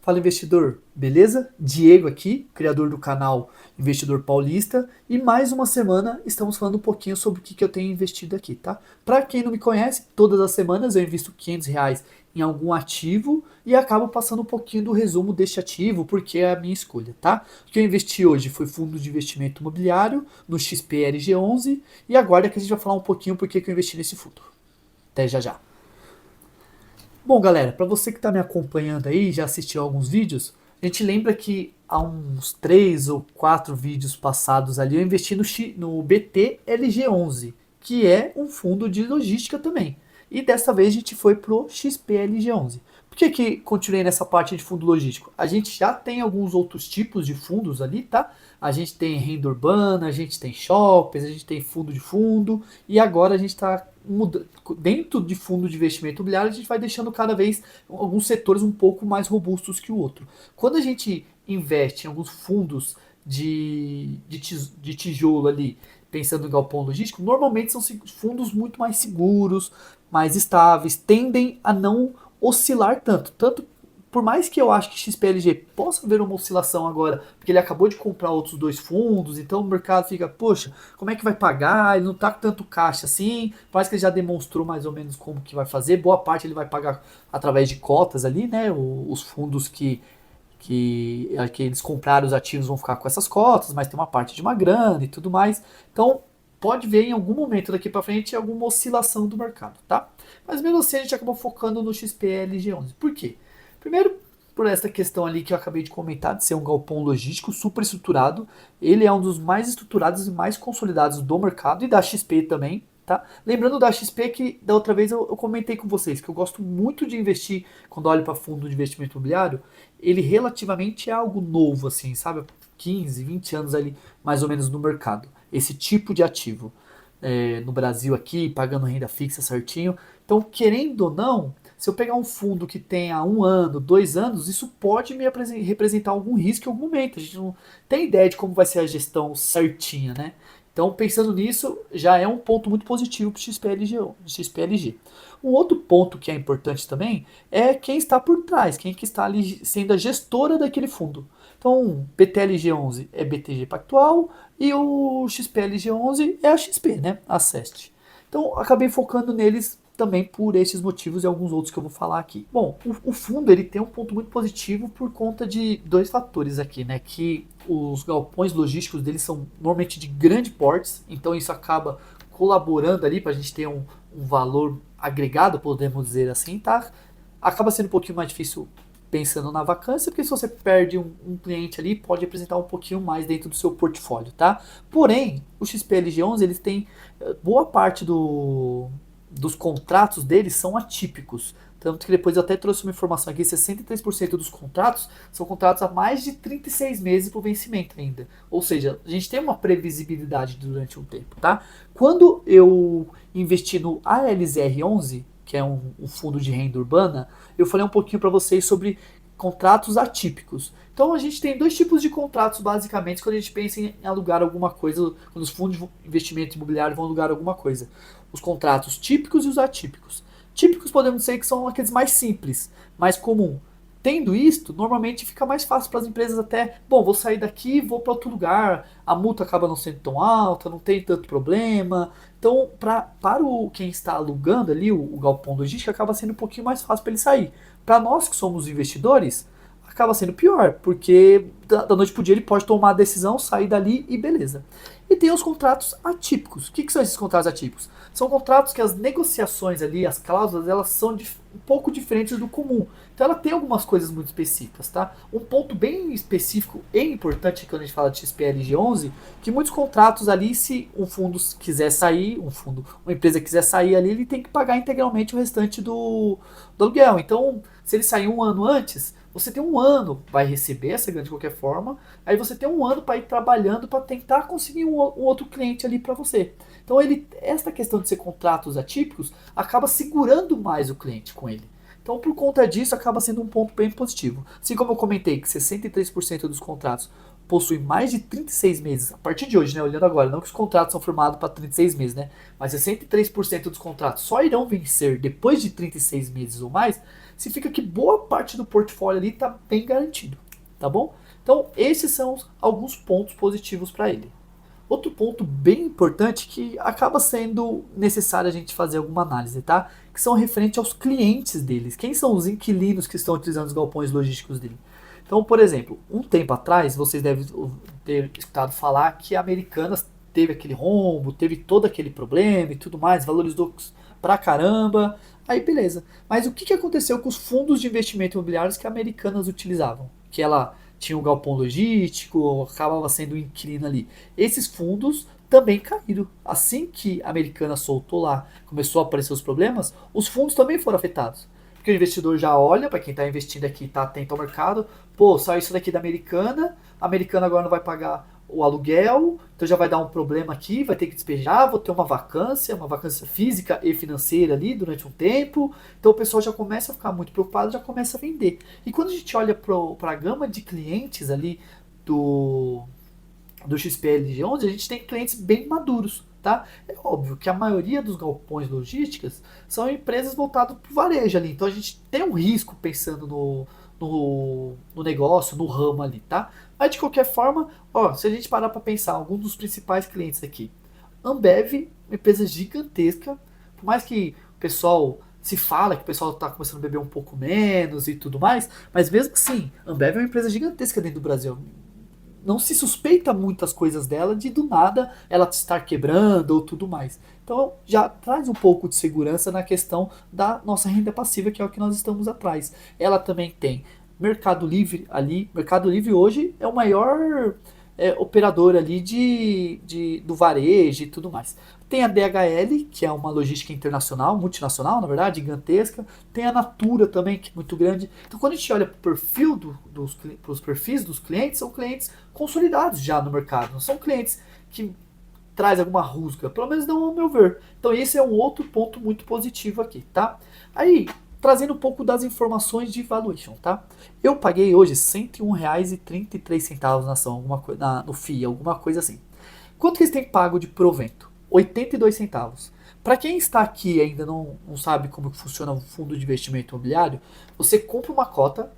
Fala investidor, beleza? Diego aqui, criador do canal Investidor Paulista, e mais uma semana estamos falando um pouquinho sobre o que eu tenho investido aqui, tá? Para quem não me conhece, todas as semanas eu invisto R$ 500 em algum ativo e acabo passando um pouquinho do resumo deste ativo, porque é a minha escolha, tá? O que eu investi hoje foi fundo de investimento imobiliário no XPLG11 e agora é que a gente vai falar um pouquinho porque que eu investi nesse fundo. Até já já. Bom, galera, para você que está me acompanhando aí, já assistiu alguns vídeos, a gente lembra que há uns 3 ou 4 vídeos passados ali eu investi no BTLG11, que é um fundo de logística também. E dessa vez a gente foi pro XPLG11. Por que continuei nessa parte de fundo logístico? A gente já tem alguns outros tipos de fundos ali, tá? A gente tem renda urbana, a gente tem shoppings, a gente tem fundo, e agora a gente está dentro de fundo de investimento imobiliário, a gente vai deixando cada vez alguns setores um pouco mais robustos que o outro. Quando a gente investe em alguns fundos de tijolo ali, pensando em galpão logístico, normalmente são fundos muito mais seguros, mais estáveis, tendem a não oscilar tanto. Tanto por mais que eu acho que XPLG possa haver uma oscilação agora, porque ele acabou de comprar outros dois fundos, então o mercado fica, poxa, como é que vai pagar? Ele não está com tanto caixa assim, parece que ele já demonstrou mais ou menos como que vai fazer, boa parte ele vai pagar através de cotas ali, né? Os fundos que eles compraram os ativos vão ficar com essas cotas, mas tem uma parte de uma grana e tudo mais. Então pode ver em algum momento daqui para frente alguma oscilação do mercado, tá? Mas mesmo assim a gente acabou focando no XPLG11. Por quê? Primeiro, por essa questão ali que eu acabei de comentar, de ser um galpão logístico super estruturado. Ele é um dos mais estruturados e mais consolidados do mercado e da XP também, tá? Lembrando da XP que da outra vez eu comentei com vocês que eu gosto muito de investir quando olho para fundo de investimento imobiliário. Ele relativamente é algo novo, assim, sabe? 15, 20 anos ali, mais ou menos no mercado. Esse tipo de ativo. No Brasil aqui, pagando renda fixa certinho. Então, querendo ou não, se eu pegar um fundo que tenha 1 ano, 2 anos, isso pode me representar algum risco em algum momento. A gente não tem ideia de como vai ser a gestão certinha, né? Então, pensando nisso, já é um ponto muito positivo para o XPLG. Um outro ponto que é importante também é quem está por trás, quem que está ali sendo a gestora daquele fundo. Então, BTLG11 é BTG Pactual e o XPLG11 é a XP, né? A SEST. Então, acabei focando neles também por esses motivos e alguns outros que eu vou falar aqui. Bom, o fundo ele tem um ponto muito positivo por conta de dois fatores aqui, né? Que os galpões logísticos deles são normalmente de grande porte, então isso acaba colaborando ali para a gente ter um valor agregado, podemos dizer assim, tá? Acaba sendo um pouquinho mais difícil pensando na vacância, porque se você perde um cliente ali, pode representar um pouquinho mais dentro do seu portfólio, tá? Porém, o XPLG11, eles têm boa parte dos contratos deles são atípicos. Tanto que depois eu até trouxe uma informação aqui, 63% dos contratos são contratos há mais de 36 meses para o vencimento ainda. Ou seja, a gente tem uma previsibilidade durante um tempo, tá? Quando eu investi no ALZR11, que é um fundo de renda urbana, eu falei um pouquinho para vocês sobre contratos atípicos. Então a gente tem dois tipos de contratos basicamente quando a gente pensa em alugar alguma coisa, quando os fundos de investimento imobiliário vão alugar alguma coisa. Os contratos típicos e os atípicos. Típicos podemos dizer que são aqueles mais simples, mais comum. Tendo isto, normalmente fica mais fácil para as empresas até, bom, vou sair daqui e vou para outro lugar, a multa acaba não sendo tão alta, não tem tanto problema. Então, para quem está alugando ali, o galpão logístico, acaba sendo um pouquinho mais fácil para ele sair. Para nós que somos investidores, acaba sendo pior, porque da noite para o dia ele pode tomar a decisão, sair dali e beleza. E tem os contratos atípicos. O que são esses contratos atípicos? São contratos que as negociações ali, as cláusulas, elas são um pouco diferentes do comum. Então ela tem algumas coisas muito específicas, tá? Um ponto bem específico e importante quando a gente fala de XPLG11, que muitos contratos ali, se um fundo quiser sair, uma empresa quiser sair ali, ele tem que pagar integralmente o restante do aluguel. Então, se ele sair 1 ano antes, você tem 1 ano, vai receber essa grana de qualquer forma, aí você tem 1 ano para ir trabalhando para tentar conseguir um outro cliente ali para você. Então esta questão de ser contratos atípicos acaba segurando mais o cliente com ele. Então por conta disso acaba sendo um ponto bem positivo. Assim como eu comentei que 63% dos contratos possuem mais de 36 meses, a partir de hoje, né, olhando agora, não que os contratos são formados para 36 meses, né, mas 63% dos contratos só irão vencer depois de 36 meses ou mais, significa que boa parte do portfólio ali está bem garantido, tá bom? Então, esses são alguns pontos positivos para ele. Outro ponto bem importante que acaba sendo necessário a gente fazer alguma análise, tá? Que são referentes aos clientes deles. Quem são os inquilinos que estão utilizando os galpões logísticos dele? Então, por exemplo, um tempo atrás, vocês devem ter escutado falar que a Americanas teve aquele rombo, teve todo aquele problema e tudo mais, valorizou pra caramba. Aí, beleza. Mas o que aconteceu com os fundos de investimento imobiliários que a Americanas utilizavam? Que ela tinha um galpão logístico, acabava sendo um inquilino ali. Esses fundos também caíram. Assim que a Americana soltou lá, começou a aparecer os problemas, os fundos também foram afetados. Porque o investidor já olha, para quem está investindo aqui, está atento ao mercado, pô, saiu isso daqui da Americana, a Americana agora não vai pagar o aluguel, então já vai dar um problema aqui, vai ter que despejar, vou ter uma vacância física e financeira ali durante um tempo. Então o pessoal já começa a ficar muito preocupado, já começa a vender. E quando a gente olha para a gama de clientes ali do XPLG11, a gente tem clientes bem maduros. Tá? É óbvio que a maioria dos galpões logísticos são empresas voltadas para o varejo ali, então a gente tem um risco pensando no negócio, no ramo ali, tá? Mas de qualquer forma, ó, se a gente parar para pensar, alguns dos principais clientes aqui, Ambev, uma empresa gigantesca, por mais que o pessoal se fala que o pessoal está começando a beber um pouco menos e tudo mais, mas mesmo assim, Ambev é uma empresa gigantesca dentro do Brasil. Não se suspeita muitas coisas dela de do nada ela estar quebrando ou tudo mais. Então já traz um pouco de segurança na questão da nossa renda passiva, que é o que nós estamos atrás. Ela também tem Mercado Livre ali. Mercado Livre hoje é o maior operador ali do varejo e tudo mais. Tem a DHL, que é uma logística internacional, multinacional, na verdade, gigantesca. Tem a Natura também, que é muito grande. Então, quando a gente olha para o perfil pros perfis dos clientes, são clientes consolidados já no mercado. Não são clientes que traz alguma rusga, pelo menos não ao meu ver. Então, esse é um outro ponto muito positivo aqui, tá? Aí, trazendo um pouco das informações de valuation, tá? Eu paguei hoje R$ 101,33 na ação, no FII, alguma coisa assim. Quanto que eles têm pago de provento? 82 centavos. Para quem está aqui e ainda não sabe como funciona um fundo de investimento imobiliário, você compra uma cota,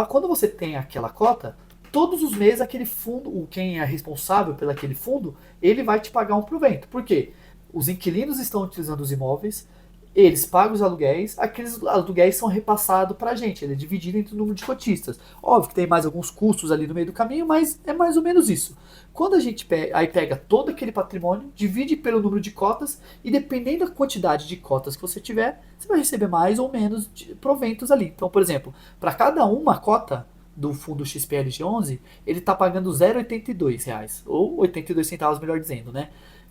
quando você tem aquela cota, todos os meses aquele fundo, quem é responsável pelo aquele fundo, ele vai te pagar um provento. Por quê? Os inquilinos estão utilizando os imóveis, eles pagam os aluguéis, aqueles aluguéis são repassados para a gente, ele é dividido entre o número de cotistas. Óbvio que tem mais alguns custos ali no meio do caminho, mas é mais ou menos isso. Quando a gente pega todo aquele patrimônio, divide pelo número de cotas e dependendo da quantidade de cotas que você tiver, você vai receber mais ou menos de proventos ali. Então, por exemplo, para cada uma cota do fundo XPLG11, ele está pagando R$ 0,82, ou 82 centavos, melhor dizendo, né?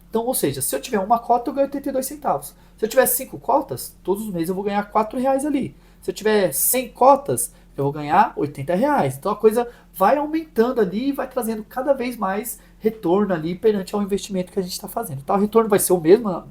Então, ou seja, se eu tiver uma cota, eu ganho 82 centavos. Se eu tiver 5 cotas, todos os meses eu vou ganhar R$ 4 ali. Se eu tiver 100 cotas, eu vou ganhar R$ 80. Então a coisa vai aumentando ali e vai trazendo cada vez mais retorno ali perante ao investimento que a gente está fazendo. Então o retorno vai ser o mesmo,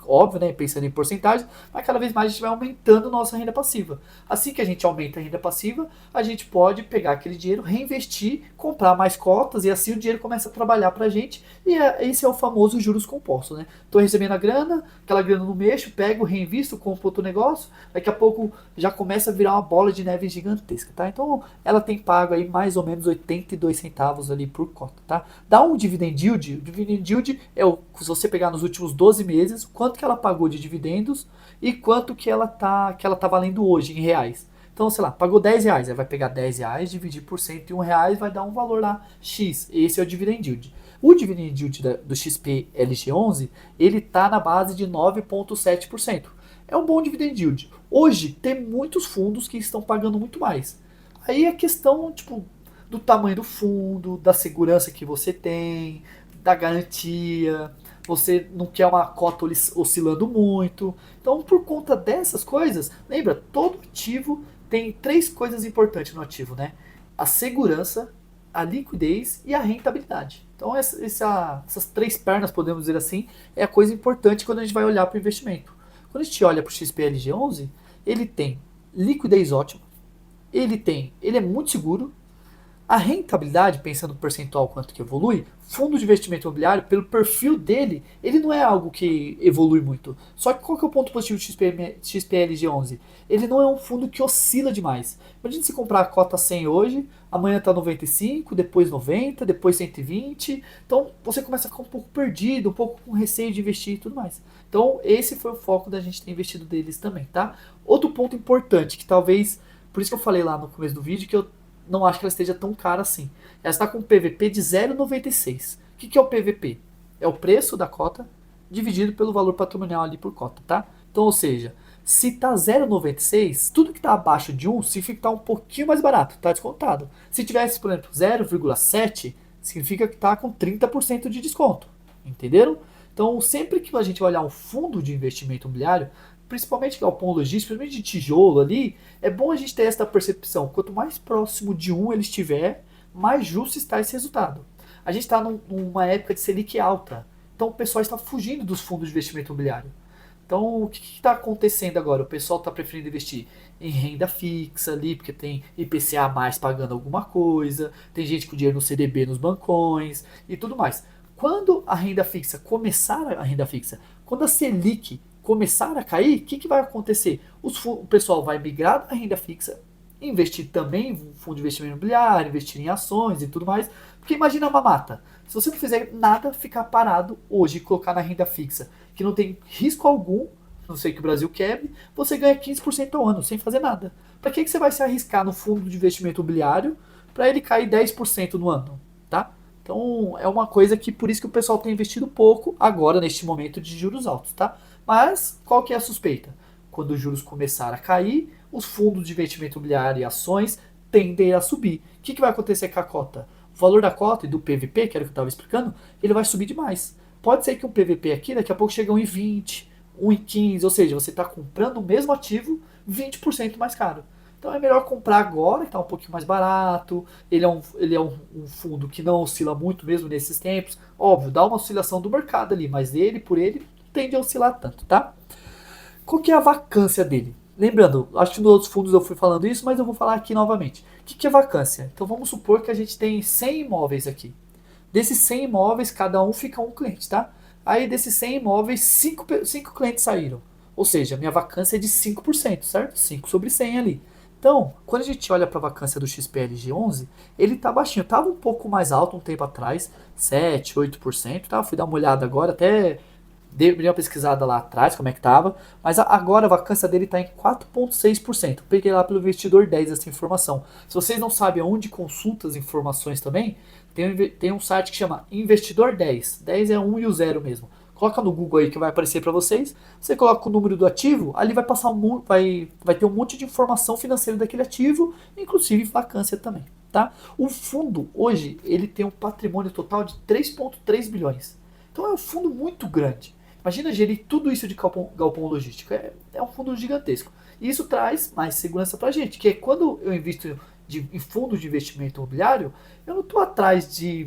óbvio, né, pensando em porcentagem, mas cada vez mais a gente vai aumentando nossa renda passiva. Assim que a gente aumenta a renda passiva, a gente pode pegar aquele dinheiro, reinvestir, comprar mais cotas e assim o dinheiro começa a trabalhar para a gente e esse é o famoso juros compostos, né? Estou recebendo a grana, aquela grana no mexo, pego, reinvisto, compro outro negócio, daqui a pouco já começa a virar uma bola de neve gigantesca, tá? Então ela tem pago aí mais ou menos 82 centavos ali por cota, tá? Dá um dividend yield, o dividend yield é se você pegar nos últimos 12 meses, quanto que ela pagou de dividendos e quanto que ela tá valendo hoje em reais. Então, sei lá, pagou R$ 10, aí vai pegar R$ 10, dividir por R$ 101, vai dar um valor lá X. Esse é o dividend yield. O dividend yield do XPLG11, ele tá na base de 9,7%. É um bom dividend yield. Hoje, tem muitos fundos que estão pagando muito mais. Aí é questão, tipo, do tamanho do fundo, da segurança que você tem, da garantia. Você não quer uma cota oscilando muito. Então, por conta dessas coisas, lembra, todo ativo tem 3 coisas importantes no ativo, né? A segurança, a liquidez e a rentabilidade. Então, essas 3 pernas, podemos dizer assim, é a coisa importante quando a gente vai olhar para o investimento. Quando a gente olha para o XPLG11, ele tem liquidez ótima, ele é muito seguro, A rentabilidade, pensando no percentual quanto que evolui, fundo de investimento imobiliário, pelo perfil dele, ele não é algo que evolui muito. Só que qual que é o ponto positivo do XPLG11? Ele não é um fundo que oscila demais. Imagina se comprar a cota 100 hoje, amanhã está 95, depois 90, depois 120. Então você começa a ficar um pouco perdido, um pouco com receio de investir e tudo mais. Então esse foi o foco da gente ter investido deles também, tá? Outro ponto importante, que talvez, por isso que eu falei lá no começo do vídeo, que eu não acho que ela esteja tão cara assim. Ela está com um PVP de 0,96. O que é o PVP? É o preço da cota dividido pelo valor patrimonial ali por cota, tá? Então, ou seja, se está 0,96, tudo que está abaixo de 1 significa que está um pouquinho mais barato, está descontado. Se tivesse, por exemplo, 0,7, significa que está com 30% de desconto. Entenderam? Então, sempre que a gente olhar um fundo de investimento imobiliário, principalmente galpão logístico, principalmente de tijolo ali, é bom a gente ter essa percepção. Quanto mais próximo de 1 ele estiver, mais justo está esse resultado. A gente está numa época de Selic alta, então o pessoal está fugindo dos fundos de investimento imobiliário. Então, o que está acontecendo agora? O pessoal está preferindo investir em renda fixa ali, porque tem IPCA mais pagando alguma coisa, tem gente com dinheiro no CDB nos bancões e tudo mais. Quando a renda fixa começar a renda fixa, quando a Selic começar a cair, o que vai acontecer? O pessoal vai migrar da renda fixa, investir também em fundo de investimento imobiliário, investir em ações e tudo mais. Porque imagina uma mata. Se você não fizer nada, ficar parado hoje e colocar na renda fixa, que não tem risco algum, não sei que o Brasil quebre, você ganha 15% ao ano, sem fazer nada. Para que você vai se arriscar no fundo de investimento imobiliário para ele cair 10% no ano? Tá? Então é uma coisa que por isso que o pessoal tem investido pouco agora neste momento de juros altos, tá? Mas qual que é a suspeita? Quando os juros começarem a cair, os fundos de investimento imobiliário e ações tendem a subir. O que vai acontecer com a cota? O valor da cota e do PVP, que era o que eu estava explicando, ele vai subir demais. Pode ser que um PVP aqui daqui a pouco chegue a 1,20, 1,15, ou seja, você está comprando o mesmo ativo 20% mais caro. Então é melhor comprar agora, que está um pouquinho mais barato. Ele é um fundo que não oscila muito mesmo nesses tempos. Óbvio, dá uma oscilação do mercado ali, mas ele, por ele, não tende a oscilar tanto, tá? Qual que é a vacância dele? Lembrando, acho que nos outros fundos eu fui falando isso, mas eu vou falar aqui novamente. O que é vacância? Então vamos supor que a gente tem 100 imóveis aqui. Desses 100 imóveis, cada um fica um cliente, tá? Aí desses 100 imóveis, 5 clientes saíram. Ou seja, a minha vacância é de 5%, certo? 5 sobre 100 ali. Então, quando a gente olha para a vacância do XPLG11, ele tá baixinho. Tava um pouco mais alto um tempo atrás, 7, 8%, tá? Fui dar uma olhada agora, até dei uma pesquisada lá atrás, como é que tava. Mas agora a vacância dele está em 4,6%. Peguei lá pelo Investidor 10 essa informação. Se vocês não sabem onde consulta as informações também, tem um site que chama Investidor 10. 10 é 1 e o 0 mesmo. Coloca no Google aí que vai aparecer para vocês. Você coloca o número do ativo, ali vai passar vai ter um monte de informação financeira daquele ativo, inclusive vacância também, tá? O fundo hoje ele tem um patrimônio total de 3,3 bilhões. Então é um fundo muito grande. Imagina gerir tudo isso de galpão logístico. É um fundo gigantesco. E isso traz mais segurança para a gente, que é quando eu invisto em fundos de investimento imobiliário, eu não estou atrás de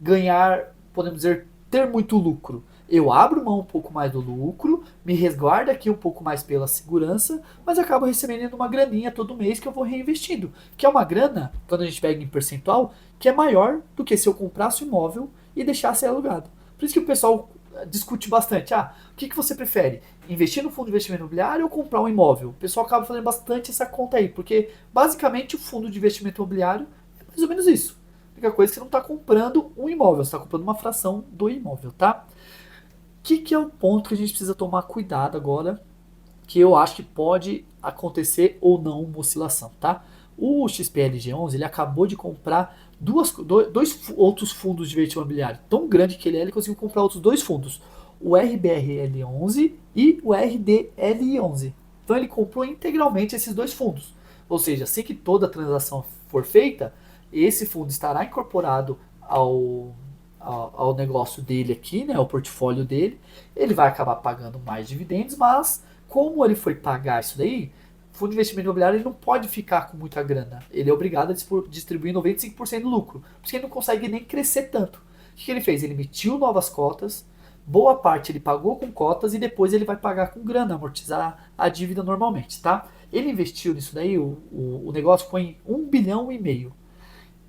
ganhar, podemos dizer, ter muito lucro. Eu abro mão um pouco mais do lucro, me resguardo aqui um pouco mais pela segurança, mas acabo recebendo uma graninha todo mês que eu vou reinvestindo. Que é uma grana, quando a gente pega em percentual, que é maior do que se eu comprasse o imóvel e deixasse alugado. Por isso que o pessoal discute bastante. O que você prefere? Investir no fundo de investimento imobiliário ou comprar um imóvel? O pessoal acaba fazendo bastante essa conta aí, porque basicamente o fundo de investimento imobiliário é mais ou menos isso. A única coisa é que você não está comprando um imóvel, você está comprando uma fração do imóvel, tá? O que é o ponto que a gente precisa tomar cuidado agora, que eu acho que pode acontecer ou não uma oscilação, tá? O XPLG11 ele acabou de comprar dois outros fundos de investimento imobiliário. Tão grande que ele conseguiu comprar outros dois fundos. O RBRL11 e o RDL11. Então ele comprou integralmente esses dois fundos. Ou seja, assim que toda a transação for feita, esse fundo estará incorporado ao negócio dele aqui, né, ao portfólio dele. Ele vai acabar pagando mais dividendos, mas como ele foi pagar isso daí, o fundo de investimento imobiliário ele não pode ficar com muita grana. Ele é obrigado a distribuir 95% do lucro, porque ele não consegue nem crescer tanto. O que ele fez? Ele emitiu novas cotas, boa parte ele pagou com cotas e depois ele vai pagar com grana, amortizar a dívida normalmente, tá? Ele investiu nisso daí, o negócio foi em 1,5 bilhão.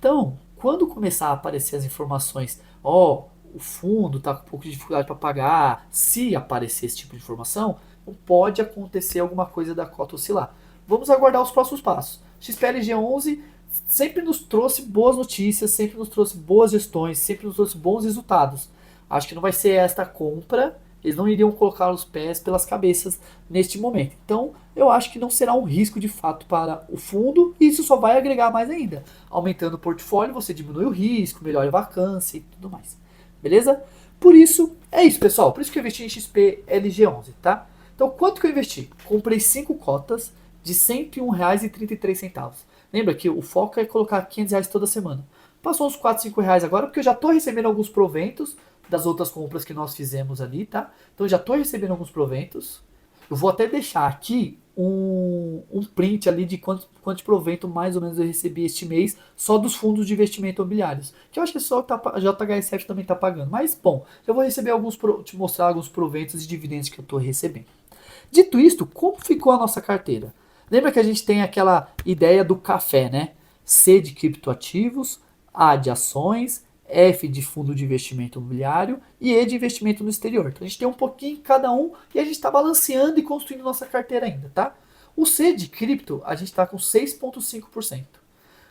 Então, quando começar a aparecer as informações, ó, o fundo está com um pouco de dificuldade para pagar, se aparecer esse tipo de informação, pode acontecer alguma coisa da cota oscilar. Vamos aguardar os próximos passos. XPLG 11 sempre nos trouxe boas notícias, sempre nos trouxe boas gestões, sempre nos trouxe bons resultados. Acho que não vai ser esta compra, eles não iriam colocar os pés pelas cabeças neste momento. Então, eu acho que não será um risco de fato para o fundo e isso só vai agregar mais ainda. Aumentando o portfólio, você diminui o risco, melhora a vacância e tudo mais. Beleza? Por isso, é isso, pessoal. Por isso que eu investi em XP LG11, tá? Então, quanto que eu investi? Comprei 5 cotas de R$ 101,33. Lembra que o foco é colocar R$ 500 toda semana. Passou uns 4, 5 reais agora, porque eu já estou recebendo alguns proventos das outras compras que nós fizemos ali, tá? Então eu já estou recebendo alguns proventos. Eu vou até deixar aqui um print ali de quanto de provento mais ou menos eu recebi este mês só dos fundos de investimento imobiliários. Que eu acho que só a JHSF também está pagando. Mas, bom, eu vou receber te mostrar alguns proventos e dividendos que eu estou recebendo. Dito isto, como ficou a nossa carteira? Lembra que a gente tem aquela ideia do café, né? C de criptoativos, A de ações, F de fundo de investimento imobiliário e E de investimento no exterior. Então a gente tem um pouquinho em cada um e a gente está balanceando e construindo nossa carteira ainda, tá? O C de cripto, a gente está com 6,5%.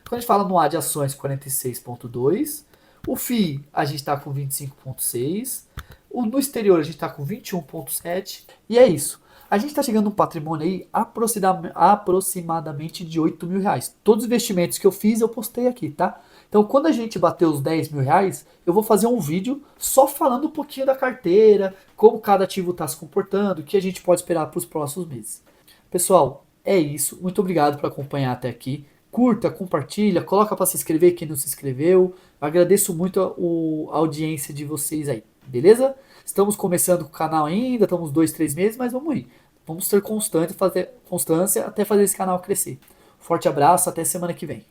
Quando a gente fala no A de ações, 46,2%. O FI, a gente está com 25,6%. No exterior, a gente está com 21,7%. E é isso. A gente está chegando a um patrimônio aí aproximadamente de R$ 8.000. Todos os investimentos que eu fiz, eu postei aqui, tá? Então, quando a gente bater os R$ 10.000, eu vou fazer um vídeo só falando um pouquinho da carteira, como cada ativo está se comportando, o que a gente pode esperar para os próximos meses. Pessoal, é isso. Muito obrigado por acompanhar até aqui. Curta, compartilha, coloca para se inscrever quem não se inscreveu. Eu agradeço muito a audiência de vocês aí, beleza? Estamos começando com o canal ainda, estamos 2, 3 meses, mas vamos ir. Vamos ter constância até fazer esse canal crescer. Forte abraço, até semana que vem.